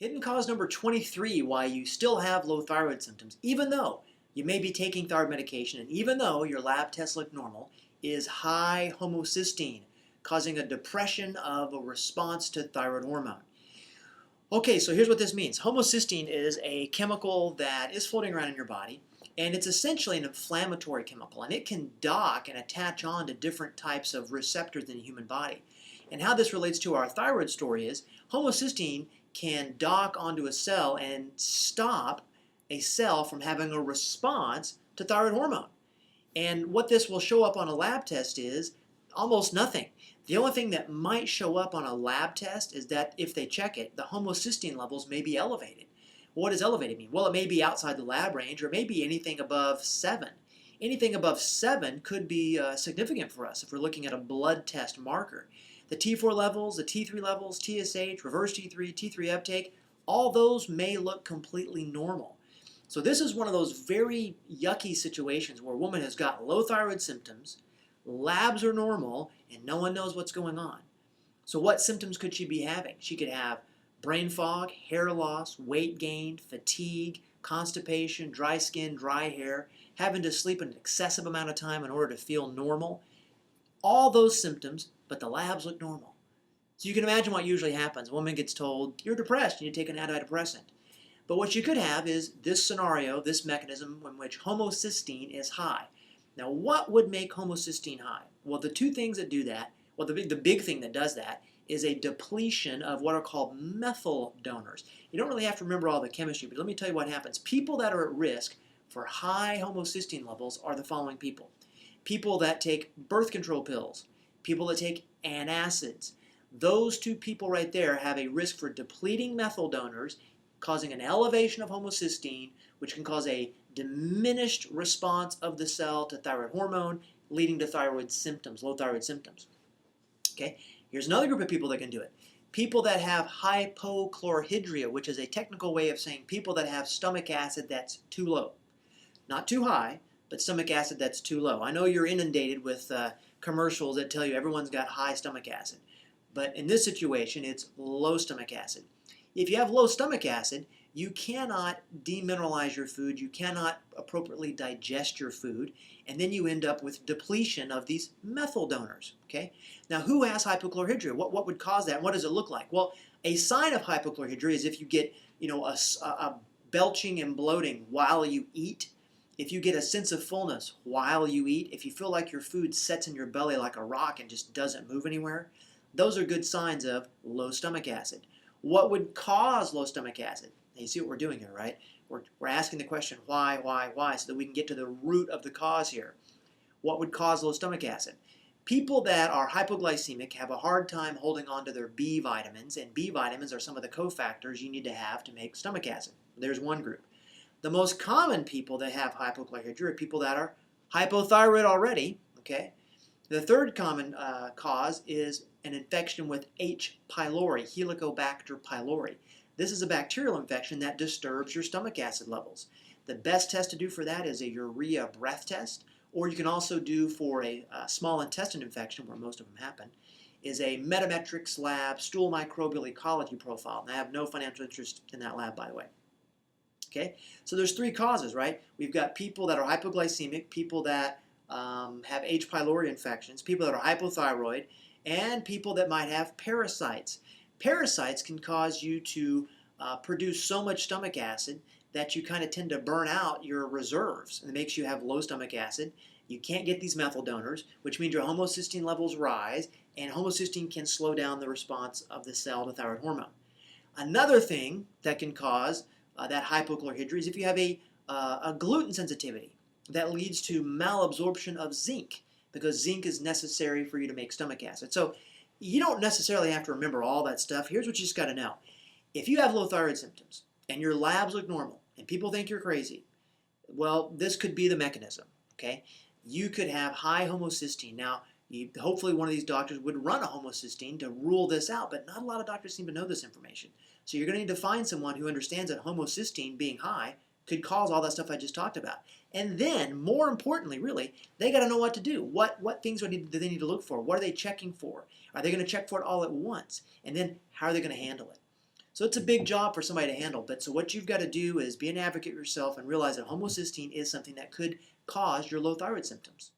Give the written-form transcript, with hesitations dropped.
Hidden cause number 23 why you still have low thyroid symptoms, even though you may be taking thyroid medication and even though your lab tests look normal, is high homocysteine, causing a depression of a response to thyroid hormone. Okay, so here's what this means. Homocysteine is a chemical that is floating around in your body, and it's essentially an inflammatory chemical, and it can dock and attach on to different types of receptors in the human body. And how this relates to our thyroid story is homocysteine can dock onto a cell and stop a cell from having a response to thyroid hormone. And what this will show up on a lab test is almost nothing. The only thing that might show up on a lab test is that if they check it, the homocysteine levels may be elevated. What does elevated mean? Well, it may be outside the lab range or maybe anything above 7. Anything above 7 could be significant for us if we're looking at a blood test marker. The T4 levels, the T3 levels, TSH, reverse T3, T3 uptake, all those may look completely normal. So this is one of those very yucky situations where a woman has got low thyroid symptoms, labs are normal, and no one knows what's going on. So what symptoms could she be having? She could have brain fog, hair loss, weight gain, fatigue, constipation, dry skin, dry hair, having to sleep an excessive amount of time in order to feel normal. All those symptoms, but the labs look normal. So you can imagine what usually happens. A woman gets told, you're depressed, you need to take an antidepressant. But what you could have is this scenario, this mechanism in which homocysteine is high. Now what would make homocysteine high? Well, the two things that do that, well the big thing that does that is a depletion of what are called methyl donors. You don't really have to remember all the chemistry, but let me tell you what happens. People that are at risk for high homocysteine levels are the following people. People that take birth control pills, people that take antacids. Those two people right there have a risk for depleting methyl donors, causing an elevation of homocysteine, which can cause a diminished response of the cell to thyroid hormone, leading to thyroid symptoms, low thyroid symptoms. Okay, here's another group of people that can do it. People that have hypochlorhydria, which is a technical way of saying people that have stomach acid that's too low. Not too high, but stomach acid that's too low. I know you're inundated with commercials that tell you everyone's got high stomach acid. But in this situation, it's low stomach acid. If you have low stomach acid, you cannot demineralize your food, you cannot appropriately digest your food, and then you end up with depletion of these methyl donors. Okay? Now, who has hypochlorhydria? What would cause that? What does it look like? Well, a sign of hypochlorhydria is if you get, a belching and bloating while you eat, if you get a sense of fullness while you eat, if you feel like your food sets in your belly like a rock and just doesn't move anywhere, those are good signs of low stomach acid. What would cause low stomach acid? Now you see what we're doing here, right? We're asking the question, why, so that we can get to the root of the cause here. What would cause low stomach acid? People that are hypoglycemic have a hard time holding on to their B vitamins, and B vitamins are some of the cofactors you need to have to make stomach acid. There's one group. The most common people that have hypochlorhydria are people that are hypothyroid already, okay? The third common cause is an infection with H. pylori, Helicobacter pylori. This is a bacterial infection that disturbs your stomach acid levels. The best test to do for that is a urea breath test, or you can also do for a small intestine infection, where most of them happen, is a Metametrics lab stool microbial ecology profile. And I have no financial interest in that lab, by the way. Okay, so there's three causes, right? We've got people that are hypoglycemic, people that have H. pylori infections, people that are hypothyroid, and people that might have parasites. Parasites can cause you to produce so much stomach acid that you kind of tend to burn out your reserves, and it makes you have low stomach acid. You can't get these methyl donors, which means your homocysteine levels rise, and homocysteine can slow down the response of the cell to thyroid hormone. Another thing that can cause that hypochlorhydria is if you have a gluten sensitivity that leads to malabsorption of zinc, because zinc is necessary for you to make stomach acid. So you don't necessarily have to remember all that stuff. Here's what you just got to know. If you have low thyroid symptoms and your labs look normal and people think you're crazy, well, this could be the mechanism, okay? You could have high homocysteine. Now, hopefully one of these doctors would run a homocysteine to rule this out, but not a lot of doctors seem to know this information. So you're going to need to find someone who understands that homocysteine being high could cause all that stuff I just talked about. And then, more importantly, really, they got to know what to do. What things do they need to look for? What are they checking for? Are they going to check for it all at once? And then, how are they going to handle it? So it's a big job for somebody to handle. But so what you've got to do is be an advocate yourself and realize that homocysteine is something that could cause your low thyroid symptoms.